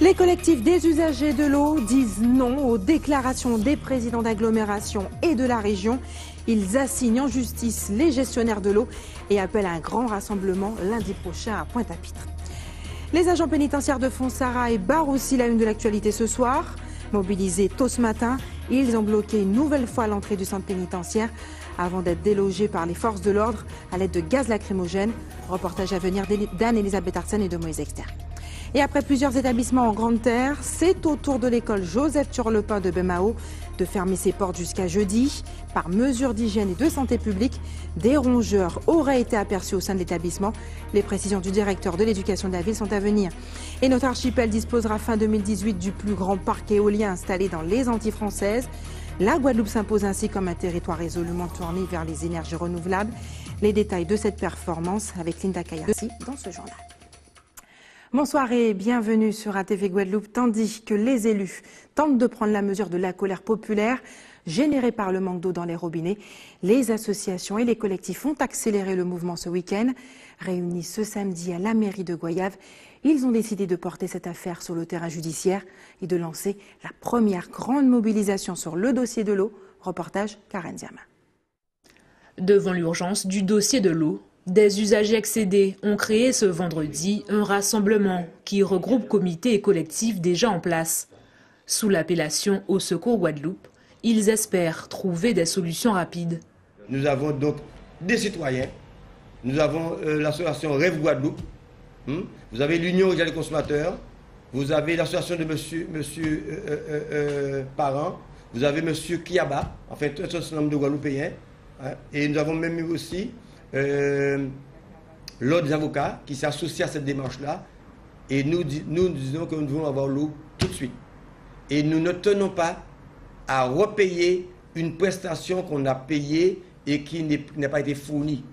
Les collectifs des usagers de l'eau disent non aux déclarations des présidents d'agglomération et de la région. Ils assignent en justice les gestionnaires de l'eau et appellent à un grand rassemblement lundi prochain à Pointe-à-Pitre. Les agents pénitentiaires de Fondsarail barrent aussi la une de l'actualité ce soir. Mobilisés tôt ce matin, ils ont bloqué une nouvelle fois l'entrée du centre pénitentiaire avant d'être délogés par les forces de l'ordre à l'aide de gaz lacrymogène. Reportage à venir d'Anne-Elisabeth Arsène et de Moïse Exter. Et après plusieurs établissements en Grande Terre, c'est au tour de l'école Joseph Turlepin de Bemao de fermer ses portes jusqu'à jeudi. Par mesure d'hygiène et de santé publique, des rongeurs auraient été aperçus au sein de l'établissement. Les précisions du directeur de l'éducation de la ville sont à venir. Et notre archipel disposera fin 2018 du plus grand parc éolien installé dans les Antilles françaises. La Guadeloupe s'impose ainsi comme un territoire résolument tourné vers les énergies renouvelables. Les détails de cette performance avec Linda Kayassi dans ce journal. Bonsoir et bienvenue sur ATV Guadeloupe. Tandis que les élus tentent de prendre la mesure de la colère populaire générée par le manque d'eau dans les robinets, les associations et les collectifs ont accéléré le mouvement ce week-end. Réunis ce samedi à la mairie de Goyave, ils ont décidé de porter cette affaire sur le terrain judiciaire et de lancer la première grande mobilisation sur le dossier de l'eau. Reportage Karen Ziama. Devant l'urgence du dossier de l'eau, des usagers excédés ont créé ce vendredi un rassemblement qui regroupe comités et collectifs déjà en place. Sous l'appellation Au Secours Guadeloupe, ils espèrent trouver des solutions rapides. Nous avons donc des citoyens, nous avons l'association Rêve Guadeloupe, vous avez l'Union régionale des consommateurs, vous avez l'association de monsieur Parent, vous avez monsieur Kiaba, enfin tout un certain nombre de Guadeloupéens, et nous avons même eu aussi l'ordre des avocats qui s'associe à cette démarche-là, et nous disons que nous devons avoir l'eau tout de suite. Et nous ne tenons pas à repayer une prestation qu'on a payée et qui n'a pas été fournie.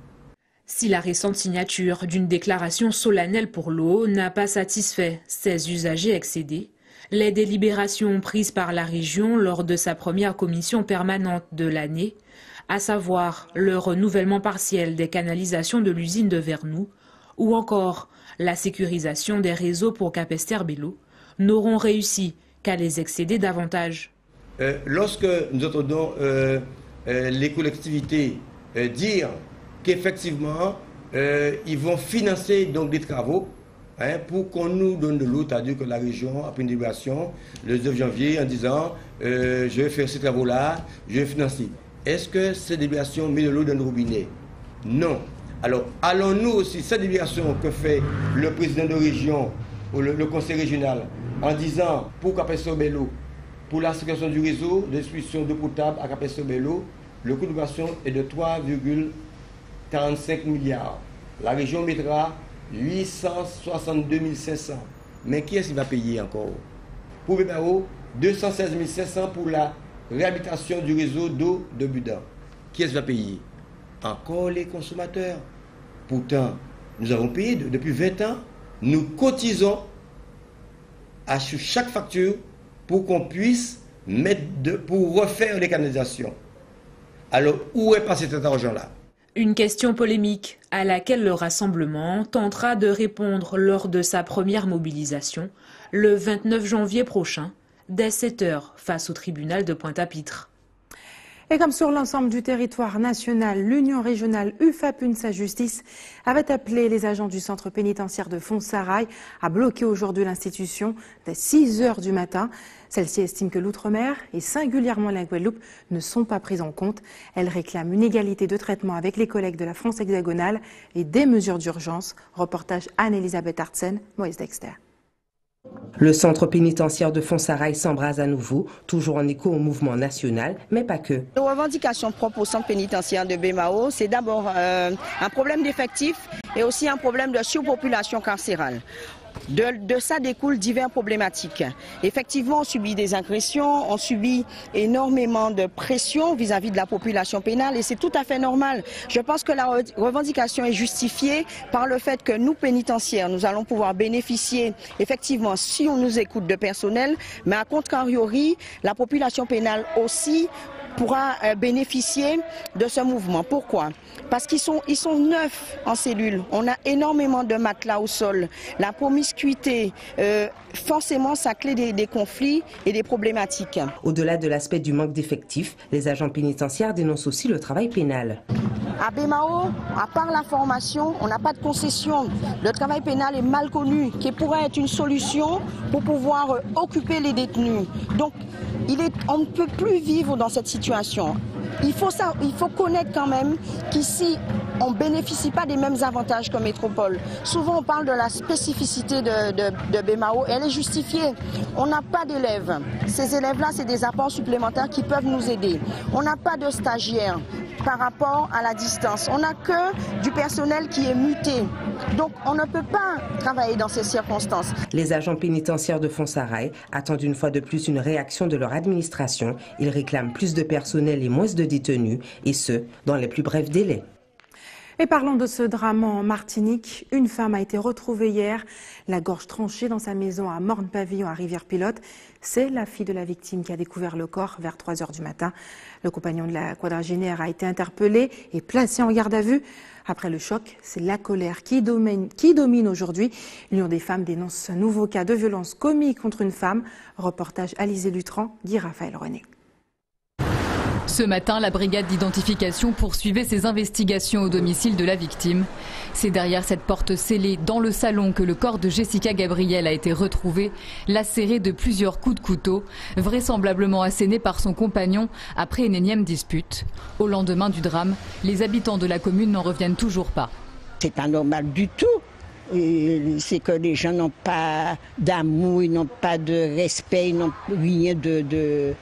Si la récente signature d'une déclaration solennelle pour l'eau n'a pas satisfait ces usagers excédés, les délibérations prises par la région lors de sa première commission permanente de l'année, à savoir le renouvellement partiel des canalisations de l'usine de Vernou ou encore la sécurisation des réseaux pour Capesterre-Belo, n'auront réussi qu'à les excéder davantage. Lorsque nous entendons les collectivités dire qu'effectivement ils vont financer donc des travaux pour qu'on nous donne de l'eau, c'est-à-dire que la région a pris une délibération le 9 janvier en disant je vais faire ces travaux-là, je vais financer. Est-ce que cette délibération met de l'eau dans le robinet? Non. Alors, allons-nous aussi, cette délibération que fait le président de région ou le conseil régional en disant pour Capesterre-Belo, pour la sécurisation du réseau de distribution d'eau potable à Capesterre-Belo, le coût de l'opération est de 3,45 milliards. La région mettra 862 500. Mais qui est-ce qui va payer encore? Pour Bemao, 216 500 pour la réhabilitation du réseau d'eau de Budan. Qui est-ce qui va payer? Encore les consommateurs. Pourtant, nous avons payé depuis 20 ans. Nous cotisons à chaque facture pour qu'on puisse pour refaire les canalisations. Alors, où est passé cet argent-là? Une question polémique à laquelle le rassemblement tentera de répondre lors de sa première mobilisation le 29 janvier prochain, dès 7 heures, face au tribunal de Pointe-à-Pitre. Et comme sur l'ensemble du territoire national, l'Union régionale UFAP-UNSA Justice avait appelé les agents du centre pénitentiaire de Fondsarail à bloquer aujourd'hui l'institution dès 6 heures du matin. Celle-ci estime que l'outre-mer et singulièrement la Guadeloupe ne sont pas prises en compte. Elle réclame une égalité de traitement avec les collègues de la France hexagonale et des mesures d'urgence. Reportage Anne-Elisabeth Arsène, Moïse Dexter. Le centre pénitentiaire de Fondsarail s'embrase à nouveau, toujours en écho au mouvement national, mais pas que. Nos revendications propres au centre pénitentiaire de Bemao, c'est d'abord un problème d'effectifs et aussi un problème de surpopulation carcérale. De ça découlent diverses problématiques. Effectivement, on subit des agressions, on subit énormément de pression vis-à-vis de la population pénale et c'est tout à fait normal. Je pense que la revendication est justifiée par le fait que nous, pénitentiaires, nous allons pouvoir bénéficier, effectivement, si on nous écoute, de personnel, mais à contrariori, la population pénale aussi pourra bénéficier de ce mouvement. Pourquoi? Parce qu'ils sont 9 en cellule. On a énormément de matelas au sol. La promiscuité, forcément, ça crée des conflits et des problématiques. Au-delà de l'aspect du manque d'effectifs, les agents pénitentiaires dénoncent aussi le travail pénal. À BMAO, à part la formation, on n'a pas de concession. Le travail pénal est mal connu, qui pourrait être une solution pour pouvoir occuper les détenus. Donc, on ne peut plus vivre dans cette situation. Il faut connaître quand même qu'ici, on ne bénéficie pas des mêmes avantages que Métropole. Souvent, on parle de la spécificité de BMAO, et elle est justifiée. On n'a pas d'élèves. Ces élèves-là, c'est des apports supplémentaires qui peuvent nous aider. On n'a pas de stagiaires par rapport à la distance. On n'a que du personnel qui est muté. Donc, on ne peut pas travailler dans ces circonstances. Les agents pénitentiaires de Fonsareille attendent une fois de plus une réaction de leur administration. Ils réclament plus de personnel et moins de détenus, et ce, dans les plus brefs délais. Et parlons de ce drame en Martinique. Une femme a été retrouvée hier, la gorge tranchée dans sa maison à Morne-Pavillon à Rivière-Pilote. C'est la fille de la victime qui a découvert le corps vers 3 h du matin. Le compagnon de la quadragénaire a été interpellé et placé en garde à vue. Après le choc, c'est la colère qui domine aujourd'hui. L'Union des femmes dénonce un nouveau cas de violence commis contre une femme. Reportage Alizé Lutran, Guy Raphaël René. Ce matin, la brigade d'identification poursuivait ses investigations au domicile de la victime. C'est derrière cette porte scellée dans le salon que le corps de Jessica Gabriel a été retrouvé, lacéré de plusieurs coups de couteau, vraisemblablement asséné par son compagnon après une énième dispute. Au lendemain du drame, les habitants de la commune n'en reviennent toujours pas. C'est pas normal du tout. C'est que les gens n'ont pas d'amour, ils n'ont pas de respect, ils n'ont rien de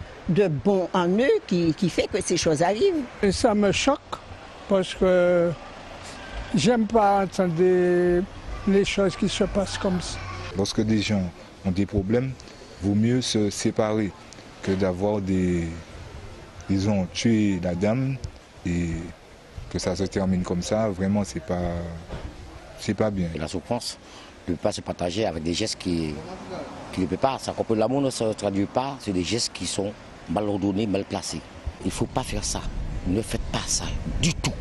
bon en eux qui fait que ces choses arrivent. Et ça me choque parce que j'aime pas entendre les choses qui se passent comme ça. Lorsque des gens ont des problèmes, vaut mieux se séparer que d'avoir ils ont tué la dame et que ça se termine comme ça. Vraiment, c'est pas bien. La souffrance ne peut pas se partager avec des gestes qui ne peuvent pas. Ça comprend l'amour ne se traduit pas sur des gestes qui sont mal ordonnés, mal placés. Il ne faut pas faire ça. Ne faites pas ça du tout.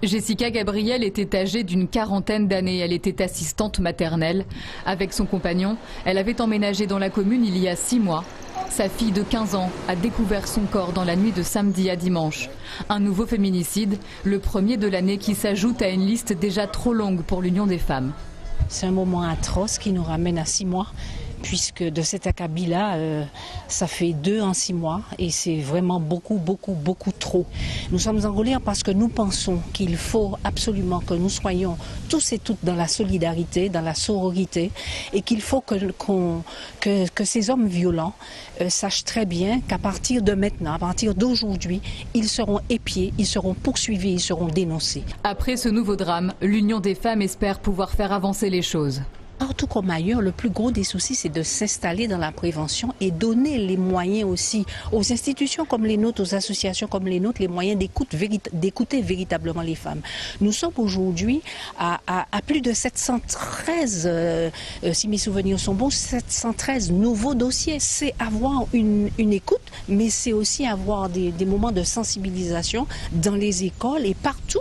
Jessica Gabriel était âgée d'une 40aine d'années. Elle était assistante maternelle. Avec son compagnon, elle avait emménagé dans la commune il y a 6 mois. Sa fille de 15 ans a découvert son corps dans la nuit de samedi à dimanche. Un nouveau féminicide, le premier de l'année qui s'ajoute à une liste déjà trop longue pour l'Union des femmes. C'est un moment atroce qui nous ramène à 6 mois. Puisque de cet acabit-là, ça fait 2 en 6 mois et c'est vraiment beaucoup trop. Nous sommes en colère parce que nous pensons qu'il faut absolument que nous soyons tous et toutes dans la solidarité, dans la sororité et qu'il faut que ces hommes violents sachent très bien qu'à partir de maintenant, à partir d'aujourd'hui, ils seront épiés, ils seront poursuivis, ils seront dénoncés. Après ce nouveau drame, l'Union des femmes espère pouvoir faire avancer les choses. Partout comme ailleurs, le plus gros des soucis, c'est de s'installer dans la prévention et donner les moyens aussi aux institutions comme les nôtres, aux associations comme les nôtres, les moyens d'écouter véritablement les femmes. Nous sommes aujourd'hui à plus de 713, si mes souvenirs sont bons, 713 nouveaux dossiers. C'est avoir une écoute, mais c'est aussi avoir des moments de sensibilisation dans les écoles et partout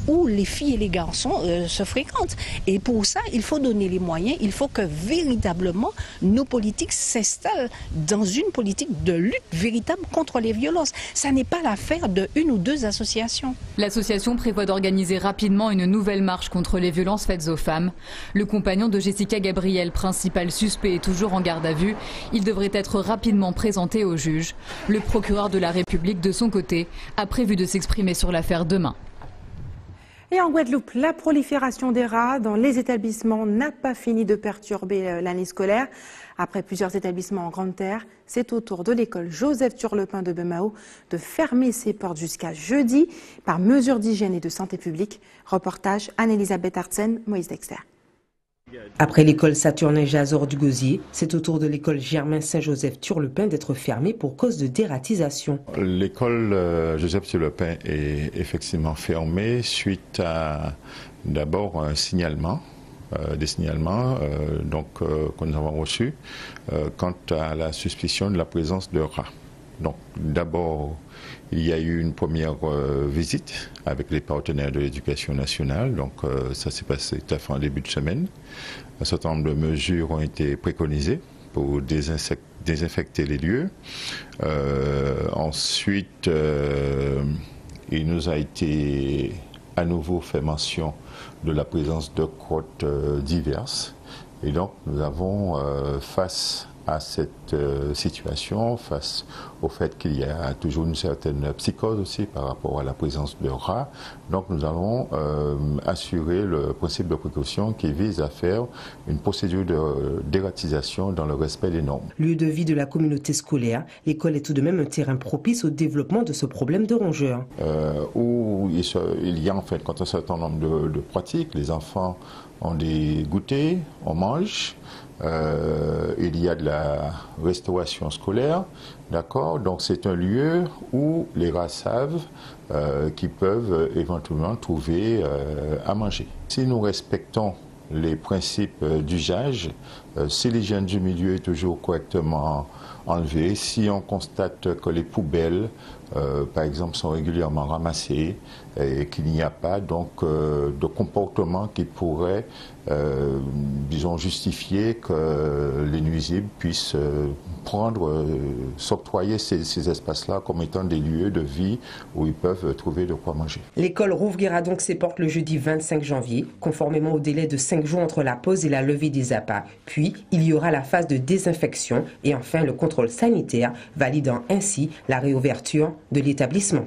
où les filles et les garçons se fréquentent. Et pour ça, il faut donner les moyens. Il faut que véritablement nos politiques s'installent dans une politique de lutte véritable contre les violences. Ça n'est pas l'affaire de 1 ou 2 associations. L'association prévoit d'organiser rapidement une nouvelle marche contre les violences faites aux femmes. Le compagnon de Jessica Gabriel, principal suspect, est toujours en garde à vue. Il devrait être rapidement présenté au juge. Le procureur de la République, de son côté, a prévu de s'exprimer sur l'affaire demain. Et en Guadeloupe, la prolifération des rats dans les établissements n'a pas fini de perturber l'année scolaire. Après plusieurs établissements en Grande Terre, c'est au tour de l'école Joseph Turlepin de BMAO de fermer ses portes jusqu'à jeudi par mesure d'hygiène et de santé publique. Reportage Anne-Elisabeth Artsen, Moïse Dexter. Après l'école Saturnin Jazor du Gosier, c'est au tour de l'école Germain Saint-Joseph Turlepin d'être fermée pour cause de dératisation. L'école Joseph Turlepin est effectivement fermée suite à d'abord un signalement, des signalements que nous avons reçus quant à la suspicion de la présence de rats Donc d'abord, il y a eu une première visite avec les partenaires de l'éducation nationale. Donc ça s'est passé tout à fait en début de semaine. Un certain nombre de mesures ont été préconisées pour désinfecter les lieux. Ensuite, il nous a été à nouveau fait mention de la présence de crottes diverses. Et donc nous avons, face à cette situation, face au fait qu'il y a toujours une certaine psychose aussi par rapport à la présence de rats, donc nous allons assurer le principe de précaution qui vise à faire une procédure de dératisation dans le respect des normes. Lieu de vie de la communauté scolaire, l'école est tout de même un terrain propice au développement de ce problème de rongeurs. Où il y a en fait, quand un certain nombre de pratiques, les enfants ont des goûters, on mange. Il y a de la restauration scolaire, d'accord. Donc c'est un lieu où les rats savent qu'ils peuvent éventuellement trouver à manger. Si nous respectons les principes d'usage, si l'hygiène du milieu est toujours correctement enlevée, si on constate que les poubelles, par exemple, sont régulièrement ramassées et qu'il n'y a pas donc de comportement qui pourrait, disons, justifier que les nuisibles puissent s'octroyer ces espaces-là comme étant des lieux de vie où ils peuvent trouver de quoi manger. L'école rouvrira donc ses portes le jeudi 25 janvier, conformément au délai de 5 jours entre la pause et la levée des appâts. Puis, il y aura la phase de désinfection et enfin le contrôle sanitaire, validant ainsi la réouverture de l'établissement.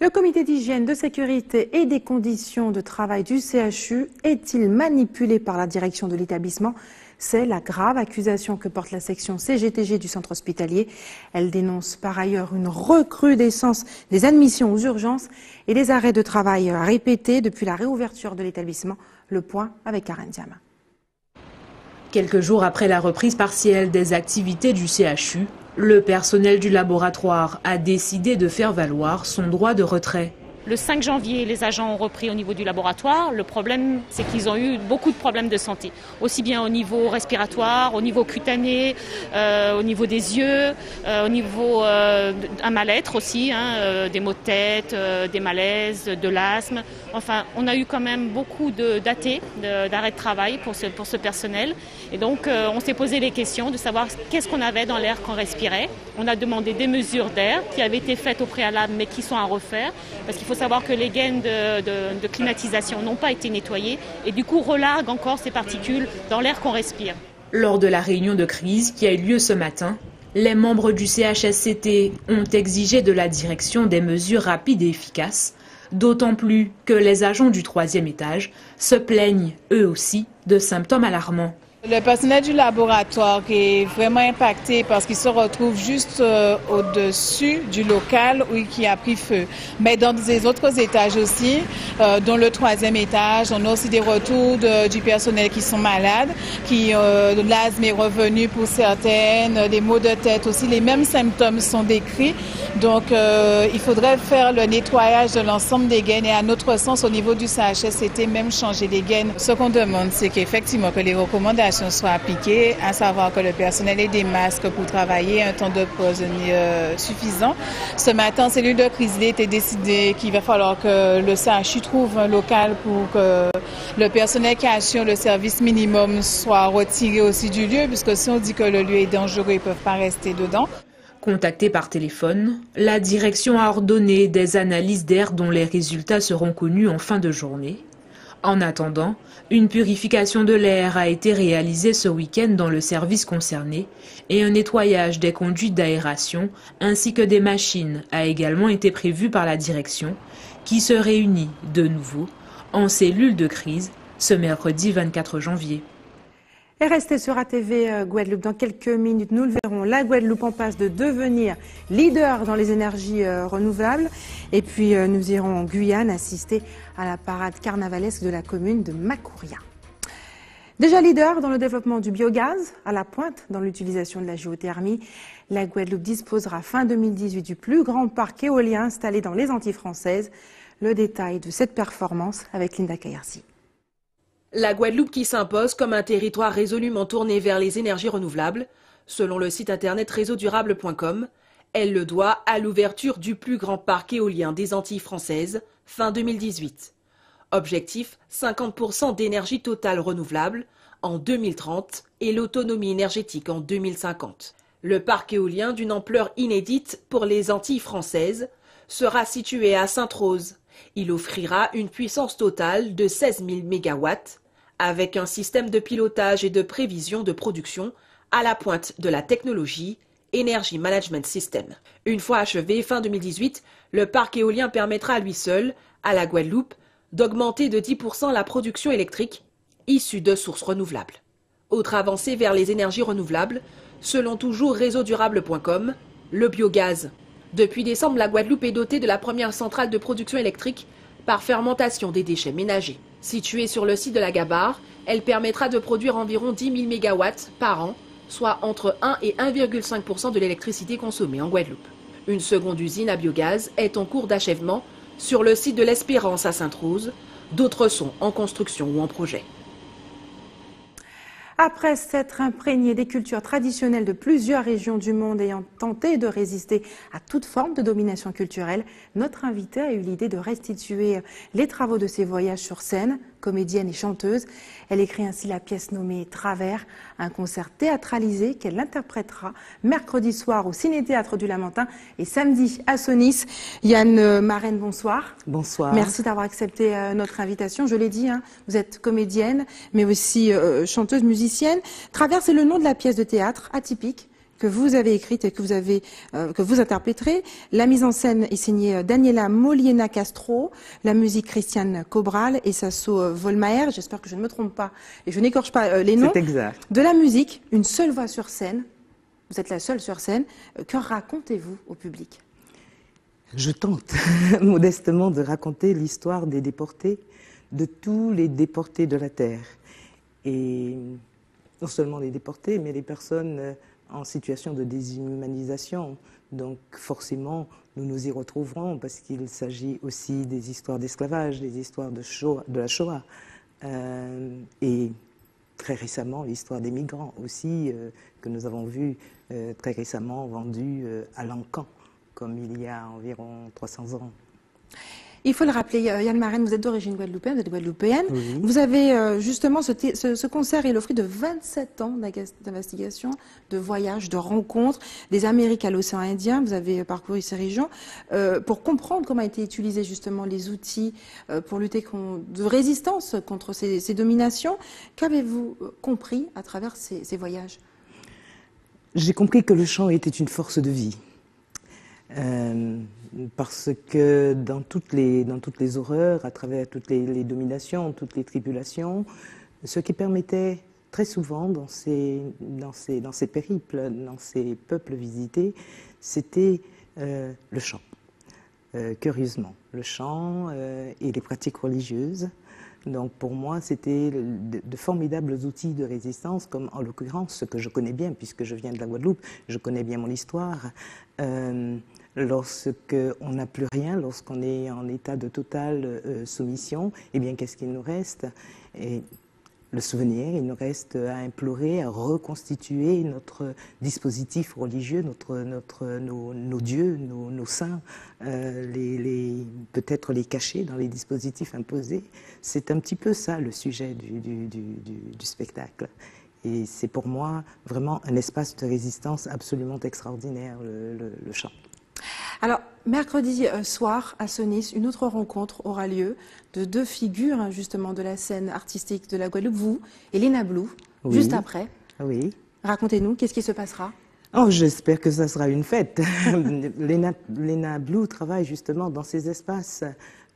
Le comité d'hygiène, de sécurité et des conditions de travail du CHU est-il manipulé par la direction de l'établissement? C'est la grave accusation que porte la section CGTG du centre hospitalier. Elle dénonce par ailleurs une recrudescence des admissions aux urgences et des arrêts de travail répétés depuis la réouverture de l'établissement. Le point avec Karen Diama. Quelques jours après la reprise partielle des activités du CHU, le personnel du laboratoire a décidé de faire valoir son droit de retrait. Le 5 janvier, les agents ont repris au niveau du laboratoire. Le problème, c'est qu'ils ont eu beaucoup de problèmes de santé, aussi bien au niveau respiratoire, au niveau cutané, au niveau des yeux, au niveau un mal-être aussi, des maux de tête, des malaises, de l'asthme. Enfin, on a eu quand même beaucoup d'AT, d'arrêt de travail pour ce personnel. Et donc, on s'est posé les questions de savoir qu'est-ce qu'on avait dans l'air qu'on respirait. On a demandé des mesures d'air qui avaient été faites au préalable, mais qui sont à refaire, parce qu'il faut savoir que les gaines de climatisation n'ont pas été nettoyées et du coup relarguent encore ces particules dans l'air qu'on respire. Lors de la réunion de crise qui a eu lieu ce matin, les membres du CHSCT ont exigé de la direction des mesures rapides et efficaces, d'autant plus que les agents du 3e étage se plaignent eux aussi de symptômes alarmants. Le personnel du laboratoire est vraiment impacté parce qu'il se retrouve juste au-dessus du local qui a pris feu. Mais dans les autres étages aussi, dont le 3e étage, on a aussi des retours du personnel qui sont malades, l'asthme est revenu pour certaines, les maux de tête aussi, les mêmes symptômes sont décrits. Donc il faudrait faire le nettoyage de l'ensemble des gaines et à notre sens au niveau du CHSCT, même changer les gaines. Ce qu'on demande, c'est qu'effectivement que les recommandations soient appliquées, à savoir que le personnel ait des masques pour travailler, un temps de pause suffisant. Ce matin, en cellule de crise, il a été décidé qu'il va falloir que le CHU trouve un local pour que le personnel qui assure le service minimum soit retiré aussi du lieu, puisque si on dit que le lieu est dangereux, ils ne peuvent pas rester dedans. Contactée par téléphone, la direction a ordonné des analyses d'air dont les résultats seront connus en fin de journée. En attendant, une purification de l'air a été réalisée ce week-end dans le service concerné et un nettoyage des conduites d'aération ainsi que des machines a également été prévu par la direction qui se réunit de nouveau en cellule de crise ce mercredi 24 janvier. Et restez sur ATV Guadeloupe. Dans quelques minutes, nous le verrons. La Guadeloupe en passe de devenir leader dans les énergies renouvelables. Et puis, nous irons en Guyane assister à la parade carnavalesque de la commune de Macouria. Déjà leader dans le développement du biogaz, à la pointe dans l'utilisation de la géothermie, la Guadeloupe disposera fin 2018 du plus grand parc éolien installé dans les Antilles françaises. Le détail de cette performance avec Linda Kayersi. La Guadeloupe qui s'impose comme un territoire résolument tourné vers les énergies renouvelables. Selon le site internet réseaudurable.com, Elle le doit à l'ouverture du plus grand parc éolien des Antilles françaises, fin 2018. Objectif, 50% d'énergie totale renouvelable en 2030 et l'autonomie énergétique en 2050. Le parc éolien d'une ampleur inédite pour les Antilles françaises sera situé à Sainte-Rose. Il offrira une puissance totale de 16 000 MW avec un système de pilotage et de prévision de production à la pointe de la technologie Energy Management System. Une fois achevé fin 2018, le parc éolien permettra à lui seul, à la Guadeloupe, d'augmenter de 10% la production électrique issue de sources renouvelables. Autre avancée vers les énergies renouvelables, selon toujours réseaudurable.com, le biogaz. Depuis décembre, la Guadeloupe est dotée de la première centrale de production électrique par fermentation des déchets ménagers. Située sur le site de la Gabarre, elle permettra de produire environ 10 000 MW par an, soit entre 1 et 1,5% de l'électricité consommée en Guadeloupe. Une seconde usine à biogaz est en cours d'achèvement sur le site de l'Espérance à Sainte-Rose. D'autres sont en construction ou en projet. Après s'être imprégné des cultures traditionnelles de plusieurs régions du monde ayant tenté de résister à toute forme de domination culturelle, notre invitée a eu l'idée de restituer les travaux de ses voyages sur scène. Comédienne et chanteuse, elle écrit ainsi la pièce nommée Travers, un concert théâtralisé qu'elle interprétera mercredi soir au Ciné-Théâtre du Lamentin et samedi à Sonis. Yann Marraine, bonsoir. Bonsoir. Merci d'avoir accepté notre invitation. Je l'ai dit, vous êtes comédienne, mais aussi chanteuse, musicienne. Travers, c'est le nom de la pièce de théâtre atypique que vous avez écrite et que vous interpréterez. La mise en scène est signée Daniela Moliena Castro, la musique Christiane Cobral et Sasso Volmaer. J'espère que je ne me trompe pas et je n'écorche pas les noms. C'est exact. De la musique, une seule voix sur scène. Vous êtes la seule sur scène. Que racontez-vous au public? Je tente modestement de raconter l'histoire des déportés, de tous les déportés de la Terre. Et non seulement les déportés, mais les personnes en situation de déshumanisation. Donc forcément, nous nous y retrouverons parce qu'il s'agit aussi des histoires d'esclavage, des histoires de la Shoah. Et très récemment, l'histoire des migrants aussi, que nous avons vu très récemment vendus à l'Ancan, comme il y a environ 300 ans. Il faut le rappeler, Yann Marraine, vous êtes d'origine guadeloupéenne, vous êtes guadeloupéenne. Oui. Vous avez justement ce concert est le fruit de 27 ans d'investigation, de voyages, de rencontres, des Amériques à l'océan Indien. Vous avez parcouru ces régions pour comprendre comment ont été utilisés justement les outils pour lutter de résistance contre ces dominations. Qu'avez-vous compris à travers ces voyages? J'ai compris que le chant était une force de vie. Parce que dans toutes les horreurs, à travers toutes les dominations, toutes les tribulations, ce qui permettait très souvent dans ces périples, dans ces peuples visités, c'était le chant. Curieusement, le chant et les pratiques religieuses. Donc pour moi, c'était de formidables outils de résistance, comme en l'occurrence ce que je connais bien, puisque je viens de la Guadeloupe, je connais bien mon histoire. Lorsqu'on n'a plus rien, lorsqu'on est en état de totale soumission, eh bien qu'est-ce qu'il nous reste? Et le souvenir, il nous reste à implorer, à reconstituer notre dispositif religieux, nos dieux, nos saints, peut-être les cacher dans les dispositifs imposés. C'est un petit peu ça le sujet du spectacle. Et c'est pour moi vraiment un espace de résistance absolument extraordinaire, le chant. Alors, mercredi soir, à Sonis, une autre rencontre aura lieu de deux figures, justement, de la scène artistique de la Guadeloupe, vous et Lena Blue, oui. Juste après. Oui. Racontez-nous, qu'est-ce qui se passera? Oh, j'espère que ça sera une fête. Lena Blue travaille justement dans ces espaces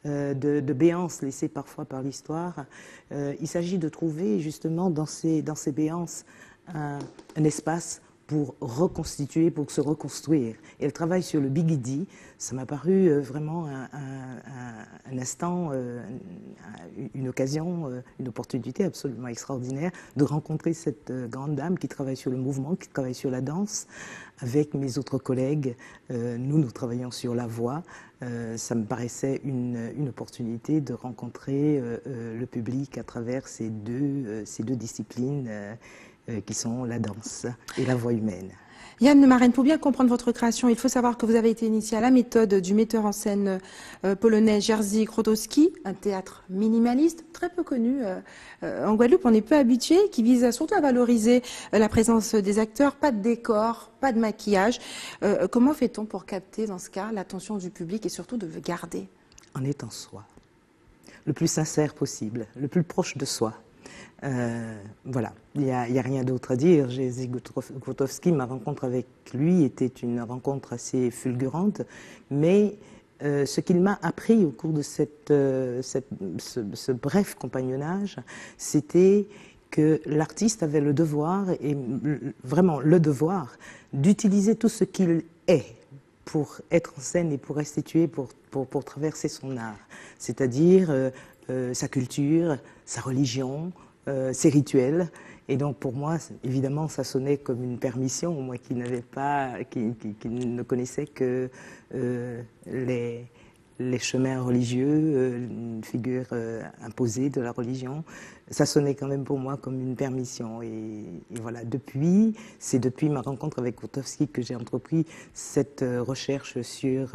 de béances laissées parfois par l'histoire. Il s'agit de trouver justement dans ces béances un espace pour reconstituer, pour se reconstruire. Et elle travaille sur le Bigidi. Ça m'a paru vraiment un instant, une occasion, une opportunité absolument extraordinaire de rencontrer cette grande dame qui travaille sur le mouvement, qui travaille sur la danse. Avec mes autres collègues, nous travaillons sur la voix. Ça me paraissait une opportunité de rencontrer le public à travers ces deux disciplines qui sont la danse et la voix humaine. Yann Marraine, pour bien comprendre votre création, il faut savoir que vous avez été initié à la méthode du metteur en scène polonais Jerzy Grotowski, un théâtre minimaliste très peu connu en Guadeloupe. On est peu habitué, qui vise surtout à valoriser la présence des acteurs, pas de décor, pas de maquillage. Comment fait-on pour capter dans ce cas l'attention du public et surtout de le garder? En étant soi, le plus sincère possible, le plus proche de soi. Voilà, il n'y a rien d'autre à dire. Jerzy Grotowski, ma rencontre avec lui était une rencontre assez fulgurante, mais ce qu'il m'a appris au cours de ce bref compagnonnage, c'était que l'artiste avait le devoir, et vraiment le devoir, d'utiliser tout ce qu'il est pour être en scène et pour restituer, pour traverser son art, c'est-à-dire sa culture, sa religion, ses rituels. Et donc pour moi, évidemment, ça sonnait comme une permission, moi qui ne connaissais que les chemins religieux, une figure imposée de la religion. Ça sonnait quand même pour moi comme une permission. Et voilà, c'est depuis ma rencontre avec Grotowski que j'ai entrepris cette recherche sur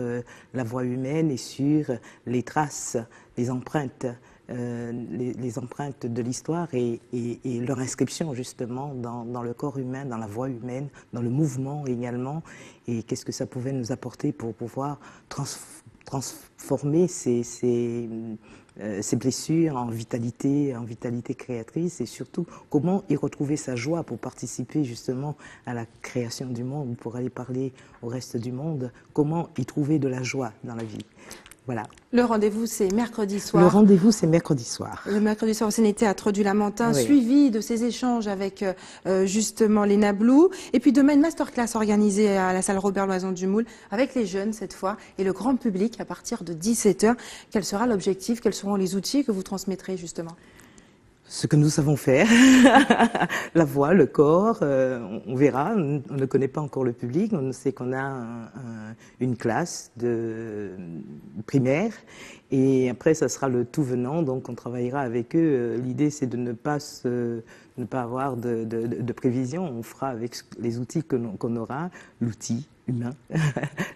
la voix humaine et sur les traces, les empreintes. Les empreintes de l'histoire et leur inscription justement dans le corps humain, dans la voix humaine, dans le mouvement également, et qu'est-ce que ça pouvait nous apporter pour pouvoir transformer ces blessures en vitalité créatrice, et surtout comment y retrouver sa joie pour participer justement à la création du monde, pour aller parler au reste du monde, comment y trouver de la joie dans la vie. Voilà. Le rendez-vous, c'est mercredi soir. Le rendez-vous, c'est mercredi soir. Le mercredi soir au Ciné-Théâtre du Lamentin, oui. Suivi de ces échanges avec justement Léna Blou. Et puis demain, une masterclass organisée à la salle Robert Loison du Moule, avec les jeunes cette fois, et le grand public à partir de 17h. Quel sera l'objectif? Quels seront les outils que vous transmettrez justement? Ce que nous savons faire, la voix, le corps, on verra, on ne connaît pas encore le public, on sait qu'on a une classe de primaire, et après ça sera le tout venant, donc on travaillera avec eux. L'idée c'est de ne pas avoir de prévision, on fera avec les outils qu'on aura, l'outil humain,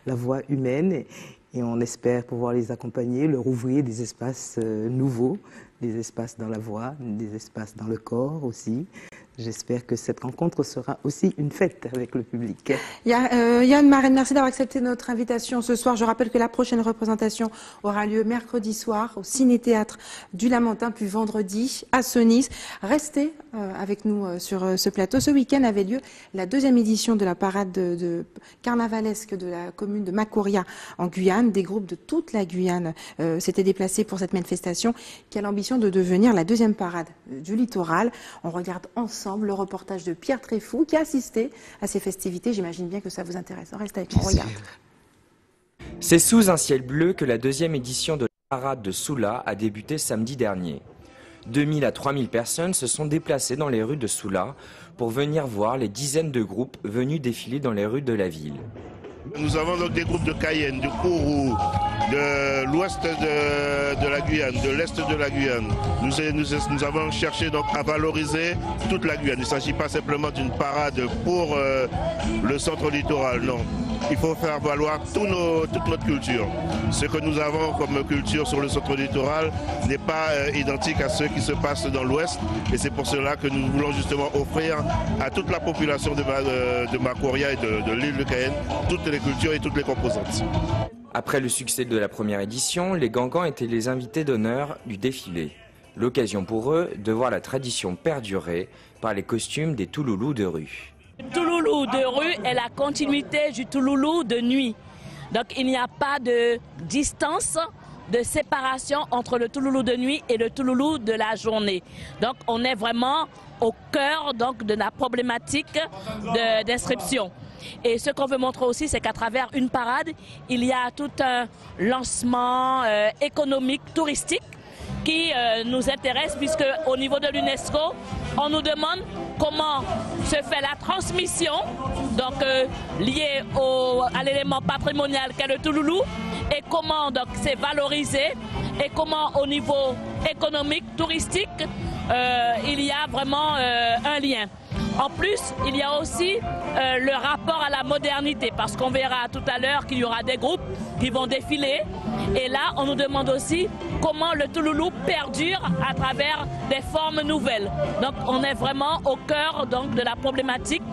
la voix humaine, et on espère pouvoir les accompagner, leur ouvrir des espaces nouveaux, des espaces dans la voix, des espaces dans le corps aussi. J'espère que cette rencontre sera aussi une fête avec le public. Yann Marraine, merci d'avoir accepté notre invitation ce soir. Je rappelle que la prochaine représentation aura lieu mercredi soir au Ciné-Théâtre du Lamentin, puis vendredi à Senlis. Restez avec nous sur ce plateau. Ce week-end avait lieu la 2e édition de la parade de carnavalesque de la commune de Macouria en Guyane. Des groupes de toute la Guyane s'étaient déplacés pour cette manifestation qui a l'ambition de devenir la 2e parade du littoral. On regarde ensemble le reportage de Pierre Tréfou qui a assisté à ces festivités. J'imagine bien que ça vous intéresse. On reste avec moi, regarde. C'est sous un ciel bleu que la 2e édition de la parade de Soula a débuté samedi dernier. 2000 à 3000 personnes se sont déplacées dans les rues de Soula pour venir voir les dizaines de groupes venus défiler dans les rues de la ville. Nous avons donc des groupes de Cayenne, de Kourou, de l'ouest de la Guyane, de l'est de la Guyane. Nous avons cherché donc à valoriser toute la Guyane. Il ne s'agit pas simplement d'une parade pour le centre littoral, non. Il faut faire valoir toute notre culture. Ce que nous avons comme culture sur le centre littoral n'est pas identique à ce qui se passe dans l'ouest. Et c'est pour cela que nous voulons justement offrir à toute la population de Macouria et de l'île de Cayenne toutes les cultures et toutes les composantes. Après le succès de la première édition, les Gangans étaient les invités d'honneur du défilé. L'occasion pour eux de voir la tradition perdurer par les costumes des Touloulous de rue. Le Touloulou de rue est la continuité du Touloulou de nuit. Donc il n'y a pas de distance, de séparation entre le Touloulou de nuit et le Touloulou de la journée. Donc on est vraiment au cœur donc, de la problématique d'inscription. Et ce qu'on veut montrer aussi, c'est qu'à travers une parade, il y a tout un lancement économique, touristique, qui nous intéresse, puisque au niveau de l'UNESCO, on nous demande comment se fait la transmission, donc liée à l'élément patrimonial qu'est le Touloulou, et comment donc c'est valorisé, et comment au niveau économique, touristique, il y a vraiment un lien. En plus, il y a aussi le rapport à la modernité, parce qu'on verra tout à l'heure qu'il y aura des groupes qui vont défiler. Et là, on nous demande aussi comment le touloulou perdure à travers des formes nouvelles. Donc, on est vraiment au cœur donc, de la problématique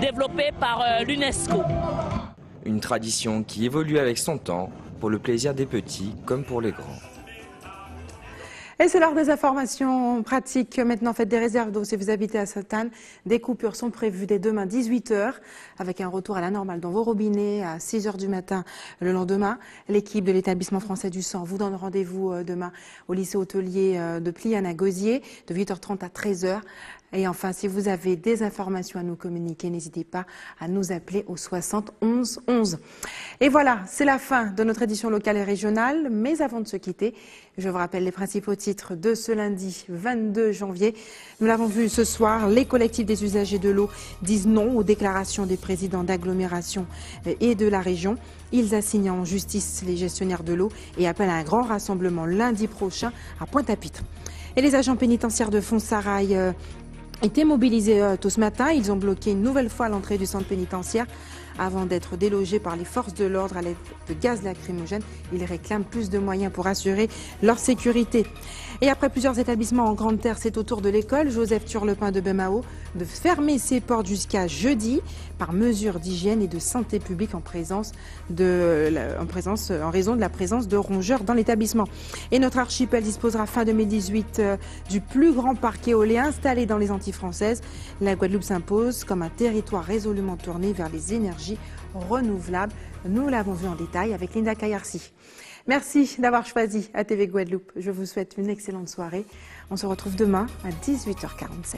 développée par l'UNESCO. Une tradition qui évolue avec son temps, pour le plaisir des petits comme pour les grands. Et c'est l'heure des informations pratiques. Maintenant, faites des réserves d'eau si vous habitez à Sainte-Anne. Des coupures sont prévues dès demain 18h, avec un retour à la normale dans vos robinets à 6h du matin le lendemain. L'équipe de l'établissement français du sang vous donne rendez-vous demain au lycée hôtelier de Pliane à Gosier, de 8h30 à 13h. Et enfin, si vous avez des informations à nous communiquer, n'hésitez pas à nous appeler au 60 11 11. Et voilà, c'est la fin de notre édition locale et régionale. Mais avant de se quitter, je vous rappelle les principaux titres de ce lundi 22 janvier. Nous l'avons vu ce soir, les collectifs des usagers de l'eau disent non aux déclarations des présidents d'agglomération et de la région. Ils assignent en justice les gestionnaires de l'eau et appellent à un grand rassemblement lundi prochain à Pointe-à-Pitre. Et les agents pénitentiaires de Fontsarail étaient mobilisés tôt ce matin. Ils ont bloqué une nouvelle fois l'entrée du centre pénitentiaire avant d'être délogés par les forces de l'ordre à l'aide de gaz lacrymogène. Ils réclament plus de moyens pour assurer leur sécurité. Et après plusieurs établissements en Grande Terre, c'est au tour de l'école Joseph Turlepin de Bemao de fermer ses portes jusqu'à jeudi par mesure d'hygiène et de santé publique en raison de la présence de rongeurs dans l'établissement. Et notre archipel disposera fin 2018 du plus grand parc éolien installé dans les Antilles françaises. La Guadeloupe s'impose comme un territoire résolument tourné vers les énergies renouvelables. Nous l'avons vu en détail avec Linda Kayarsi. Merci d'avoir choisi ATV Guadeloupe. Je vous souhaite une excellente soirée. On se retrouve demain à 18h47.